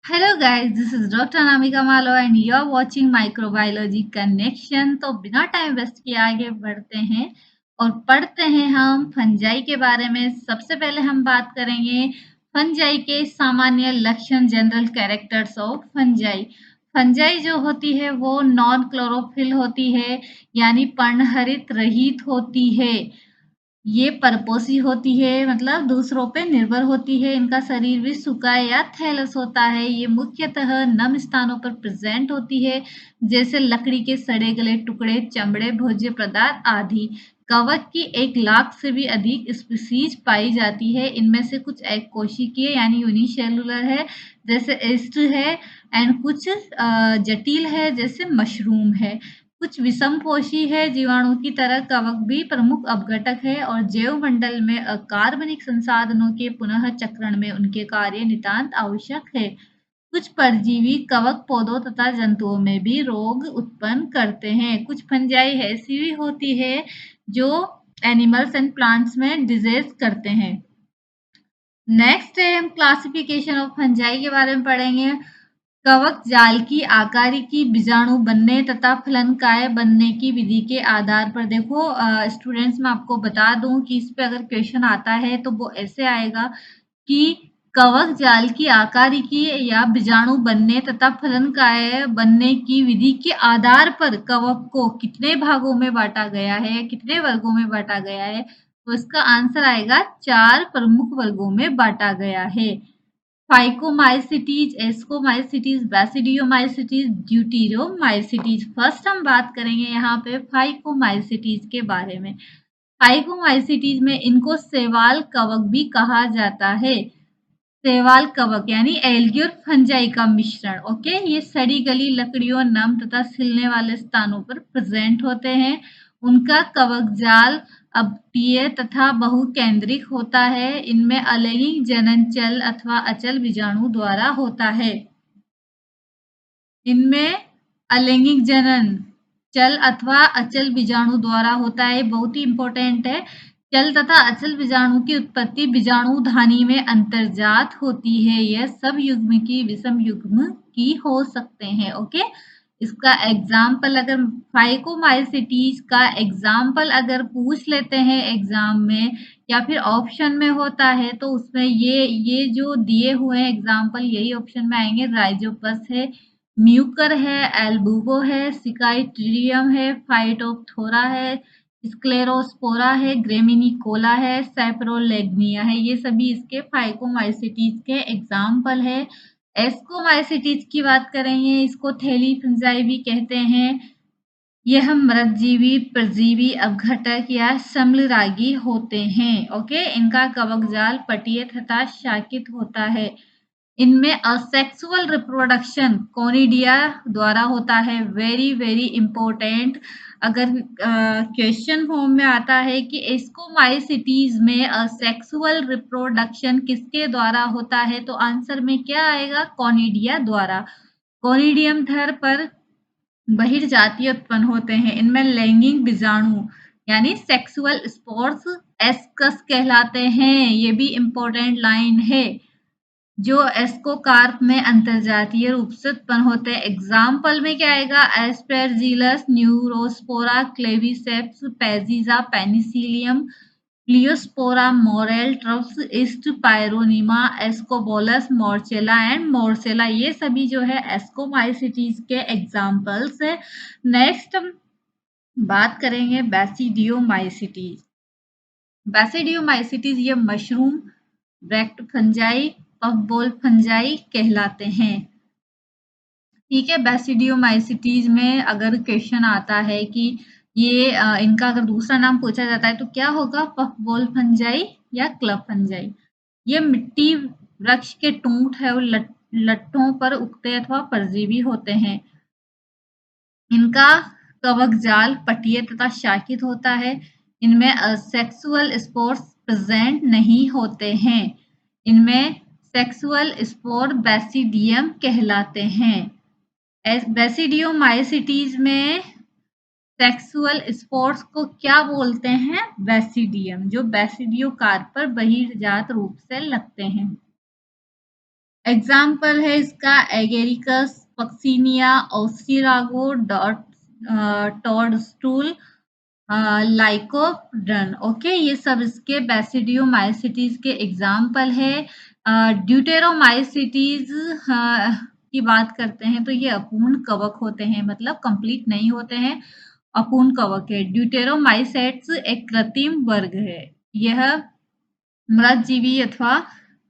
Hello guys, this is Dr. Anamika Malo and you're watching Microbiology Connection। तो बिना time waste किए आगे बढ़ते हैं और पढ़ते हैं हम फंजाई के बारे में। सबसे पहले हम बात करेंगे फंजाई के सामान्य लक्षण, general characters of fungi. Fungi जो होती है वो नॉन क्लोरोफिल होती है, यानी पर्णहरित रहित होती है। ये परपोसी होती है, मतलब दूसरों पे निर्भर होती है। इनका शरीर भी सूखा या थैलस होता है। ये मुख्यतः नम स्थानों पर प्रेजेंट होती है, जैसे लकड़ी के सड़े गले टुकड़े, चमड़े, भोज्य पदार्थ आदि। कवक की 1 लाख से भी अधिक स्पीसीज पाई जाती है। इनमें से कुछ एक कोशिकीय यानी यूनिसेलुलर है, जैसे एस्ट है, एंड कुछ जटिल है, जैसे मशरूम है। कुछ विषमपोषी है, जीवाणु की तरह कवक भी प्रमुख अपघटक है और जैव मंडल में अकार्बनिक संसाधनों के पुनः चक्रण में उनके कार्य नितांत आवश्यक है। कुछ परजीवी कवक पौधों तथा जंतुओं में भी रोग उत्पन्न करते हैं। कुछ फंजाई ऐसी भी होती है जो एनिमल्स एंड प्लांट्स में डिजीज करते हैं। नेक्स्ट है, हम क्लासिफिकेशन ऑफ फंजाई के बारे में पढ़ेंगे। कवक जाल की आकारी की बीजाणु बनने तथा फलनकाय बनने की विधि के आधार पर। देखो स्टूडेंट्स, मैं आपको बता दूं कि इस पे अगर क्वेश्चन आता है तो वो ऐसे आएगा कि कवक जाल की आकारी की या बीजाणु बनने तथा फलनकाय बनने की विधि के आधार पर कवक को कितने भागों में बांटा गया है, कितने वर्गों में बांटा गया है, तो इसका आंसर आएगा 4 प्रमुख वर्गों में बांटा गया है। Phycomycetes, ascomycetes, basidiomycetes, deuteromycetes. First हम बात करेंगे यहाँ पे फाइकोमाइसिटीज के बारे में। फाइकोमाइसिटीज में इनको शैवाल कवक भी कहा जाता है। शैवाल कवक यानी एल्गी और फंजाई का मिश्रण। ओके, ये सड़ी गली लकड़ियों, नम तथा सिलने वाले स्थानों पर प्रेजेंट होते हैं। उनका कवक जाल अपटीय तथा बहुकेंद्रिक होता है। इनमें अलैंगिक जनन चल अथवा अचल बीजाणु द्वारा होता है। इनमें अलैंगिक जनन चल अथवा अचल बीजाणु द्वारा होता है, बहुत ही इंपॉर्टेंट है। चल तथा अचल बीजाणु की उत्पत्ति बीजाणु धानी में अंतर्जात होती है। यह सब युग्म की विषम युग्म की हो सकते हैं। ओके, इसका एग्जाम्पल, अगर फाइकोमाइसिटीज का एग्जाम्पल अगर पूछ लेते हैं एग्जाम में या फिर ऑप्शन में होता है, तो उसमें ये जो दिए हुए हैं एग्जाम्पल, यही ऑप्शन में आएंगे। राइजोपस है, म्यूकर है, एल्बुबो है, सिकाइट्रियम है, फाइटोप्थोरा है, स्क्लेरोस्पोरा है, ग्रेमिनिकोला है, सैप्रोलेग्निया है। ये सभी इसके फाइकोमाइसिटीज के एग्जाम्पल है। एस्कोमाइसिटीज की बात करेंगे, इसको थैली फंजाई भी कहते हैं। यह मृतजीवी, परजीवी, अपघटक या समलरागी होते हैं। ओके, इनका कवक जाल पटीय तथा शाकित होता है। इनमें असेक्सुअल रिप्रोडक्शन कोनिडिया द्वारा होता है। वेरी वेरी इंपॉर्टेंट, अगर क्वेश्चन फॉर्म में आता है कि एस्कोमाइसिटीज में असेक्सुअल रिप्रोडक्शन किसके द्वारा होता है, तो आंसर में क्या आएगा? कोनिडिया द्वारा। कोनिडियम थर पर बहिर्जातीय उत्पन्न होते हैं। इनमें लैंगिक बीजाणु यानी सेक्सुअल स्पोर्स एस्कस कहलाते हैं। ये भी इंपॉर्टेंट लाइन है। जो एस्कोकार्प में अंतरजातीय रूप से उत्पन्न होते हैं। एग्जाम्पल में क्या आएगा? Aspergillus, neurospora, claviceps, peziza, penicillium, pleospora, morel, truffles, yeast pyronema, ascobolus, morchella and morchella. ये सभी जो है एस्कोमाइसिटीज के एग्जाम्पल्स है। नेक्स्ट हम बात करेंगे बैसिडियोमाइसिटीज। बैसिडियोमाइसिटीज ये mushroom, bract fungi, puffball fungi कहलाते हैं। ठीक है, बैसिडियोमाइसिटीज में अगर क्वेश्चन आता है कि ये इनका अगर दूसरा नाम पूछा जाता है तो क्या होगा? पफबॉल फंजाई या क्लब फंजाई। ये मिट्टी वृक्ष के टूंट है और लट्ठों पर उगते अथवा परजीवी होते हैं। इनका कवक जाल पटीय तथा शाकित होता है। इनमें सेक्सुअल स्पोर्स प्रेजेंट नहीं होते हैं। इनमें सेक्सुअल स्पोर बैसिडियम कहलाते हैं। बैसिडियोमाइसिटीज में सेक्सुअल स्पोर्स को क्या बोलते हैं? बैसिडियम, जो बैसिडियो कार्प पर बहिर्जात रूप से लगते हैं। एग्जाम्पल है इसका एगेरिकस पक्सिनिया ओस्टिरागो टॉडस्टूल लाइकोड्रन। ओके, ये सब इसके बैसिडियोमाइसिटीज के एग्जाम्पल है। ड्यूटेरोमाइसिटीज की बात करते हैं तो ये अपूर्ण कवक होते हैं, मतलब कंप्लीट नहीं होते हैं, अपूर्ण कवक है। ड्यूटेरोमाइसेट्स एक कृत्रिम वर्ग है। यह मृतजीवी अथवा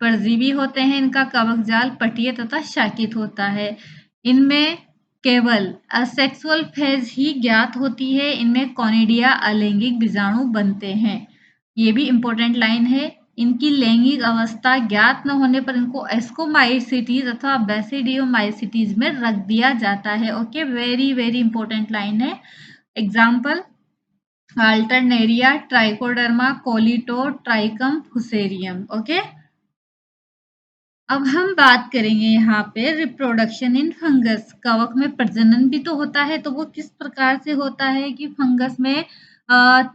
परजीवी होते हैं। इनका कवक जाल पटीय तथा शाकित होता है। इनमें केवल असेक्सुअल फेज ही ज्ञात होती है। इनमें कॉनिडिया अलैंगिक बीजाणु बनते हैं। ये भी इंपॉर्टेंट लाइन है। इनकी लैंगिक अवस्था ज्ञात न होने पर इनको एस्कोमाइसिटीज अथवा बैसिडियोमाइसिटीज में रख दिया जाता है। Okay, very very important line है। Example alternaria, trichoderma, colletotrichum, fusarium. Okay, अब हम बात करेंगे यहाँ पे रिप्रोडक्शन इन फंगस। कवक में प्रजनन भी तो होता है, तो वो किस प्रकार से होता है कि फंगस में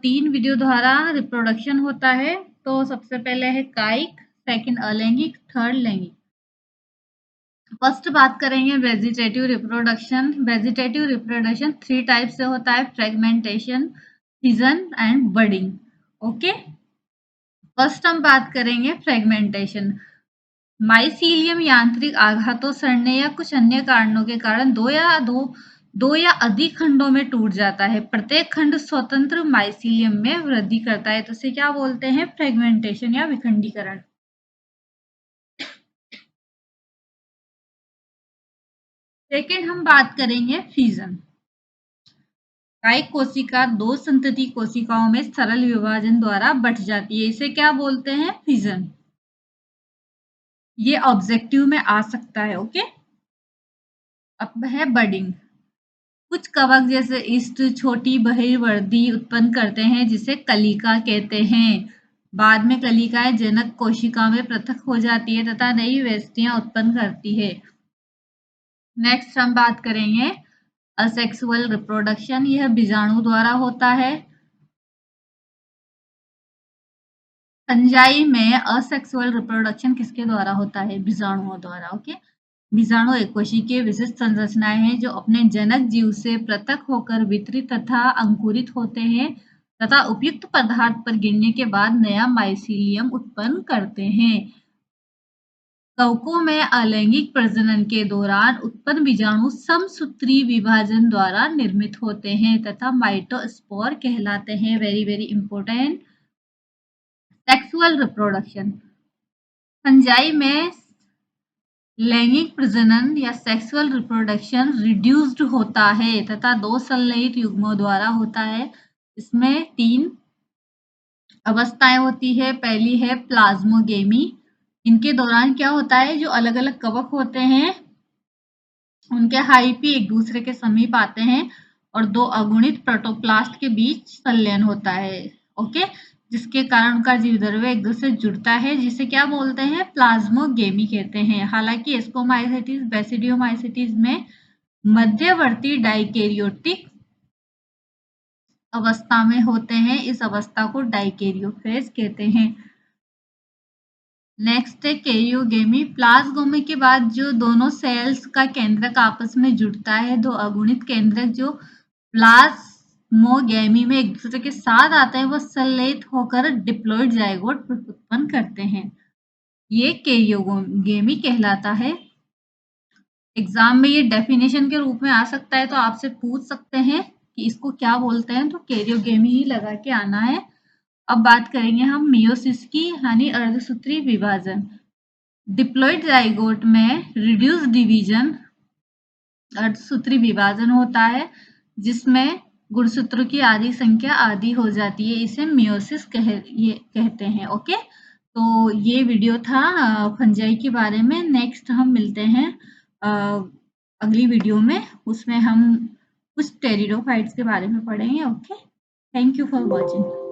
3 वीडियो द्वारा रिप्रोडक्शन होता है। तो सबसे पहले है कायिक, सेकंड अलैंगिक, थर्ड लैंगिक। फर्स्ट बात करेंगे vegetative reproduction. Vegetative reproduction 3 type से होता है, fragmentation, fission and budding. Okay, first हम बात करेंगे फ्रेगमेंटेशन। माइसीलियम यांत्रिक आघातों, सड़ने या कुछ अन्य कारणों के कारण दो या अधिक खंडों में टूट जाता है। प्रत्येक खंड स्वतंत्र माइसीलियम में वृद्धि करता है, तो इसे क्या बोलते हैं? फ्रेगमेंटेशन या विखंडीकरण। सेकेंड हम बात करेंगे फिजन। कायिक कोशिका 2 संतति कोशिकाओं में सरल विभाजन द्वारा बंट जाती है, इसे क्या बोलते हैं? फिजन। ये ऑब्जेक्टिव में आ सकता है। ओके, अब है बडिंग। कुछ कवक जैसे ईस्ट छोटी बहिर्वर्धी उत्पन्न करते हैं, जिसे कलिका कहते हैं। बाद में कलिकाएं जनक कोशिका में पृथक हो जाती है तथा नई वेस्टियां उत्पन्न करती है। नेक्स्ट हम बात करेंगे असेक्सुअल रिप्रोडक्शन। यह बीजाणु द्वारा होता है। फंजाई में असेक्सुअल रिप्रोडक्शन किसके द्वारा होता है? बीजाणुओं द्वारा। ओके, बीजाणु एककोशिकीय विशिष्ट संरचनाएं हैं जो अपने जनक जीव से पृथक होकर वितरित तथा अंकुरित होते हैं तथा उपयुक्त पदार्थ पर गिरने के बाद नया माइसीलियम उत्पन्न करते हैं। कवकों में अलैंगिक प्रजनन के दौरान उत्पन्न बीजाणु समसूत्री विभाजन द्वारा निर्मित होते हैं तथा माइटोस्पोर कहलाते हैं। Very very important. Sexual reproduction. Fungi में लैंगिक प्रजनन या सेक्सुअल रिप्रोडक्शन रिड्यूस्ड होता है तथा 2 संलयित युग्मों द्वारा होता है। इसमें 3 अवस्थाएं होती है। पहली है प्लाज्मोगेमी। इनके दौरान क्या होता है, जो अलग अलग कवक होते हैं उनके हाइपी एक दूसरे के समीप आते हैं और 2 अगुणित प्रोटोप्लास्ट के बीच संलयन होता है। ओके, जिसके कारण उनका जीवद्रव्य एक दूसरे से जुड़ता है, जिसे क्या बोलते हैं? प्लाज्मोगेमी कहते हैं। हालांकि एस्कोमाइसिटीज बैसिडियोमाइसिटीज में मध्यवर्ती डाइकैरियोटिक अवस्था में होते हैं। इस अवस्था को डाइकैरियोफेज कहते हैं। नेक्स्ट है कैरियोगेमी। प्लाज्मोगेमी के बाद जो दोनों सेल्स का केंद्रक आपस में जुड़ता है, 2 अगुणित केंद्रक जो प्लाज्मोगेमी में एक दूसरे के साथ आते हैं, वो संलयित होकर डिप्लॉइड जाइगोट उत्पन्न करते हैं। ये कैरियोगेमी कहलाता है। एग्जाम में ये डेफिनेशन के रूप में आ सकता है, तो आपसे पूछ सकते हैं कि इसको क्या बोलते हैं, तो कैरियोगेमी ही लगा के आना है। अब बात करेंगे हम मियोसिस की, यानी अर्धसूत्री विभाजन। डिप्लॉइड जाइगोट में रिड्यूस डिवीजन अर्धसूत्री विभाजन होता है, जिसमें गुणसूत्रों की आधी संख्या आधी हो जाती है। इसे मियोसिस कहते हैं। ओके, तो ये वीडियो था फंजाई के बारे में। नेक्स्ट हम मिलते हैं अगली वीडियो में, उसमें हम कुछ टेरिडोफाइट्स के बारे में पढ़ेंगे। Okay, thank you for watching.